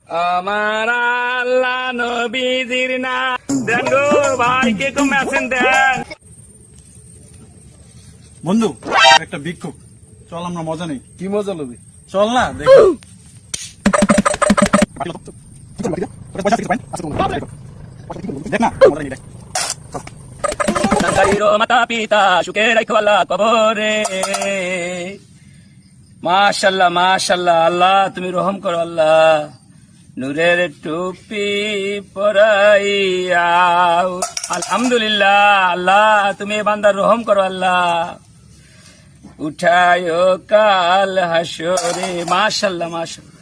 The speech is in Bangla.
আমার আল্লাহ নবীজির না দেন গো ভাই, কে কম আছেন দেন। বন্ধু একটা ভিক্ষুক, চল আমরা মজা নেই। কি মজা লবি? চল না দেখি। দেখ না মজা নেই, দেখ। সন্তানেরও মাতা পিতা সুখে রাখো আল্লাহ কবরে। মাশাল্লাহ মাশাল্লাহ, আল্লাহ তুমি রহম করো আল্লাহ। নূরের টুপি পরাইয়া আলহামদুলিল্লাহ, আল্লাহ তুমি বান্দার রহম করো আল্লাহ। উঠায় কাল হাসরে। মাশাল্লাহ মাশাল্লাহ।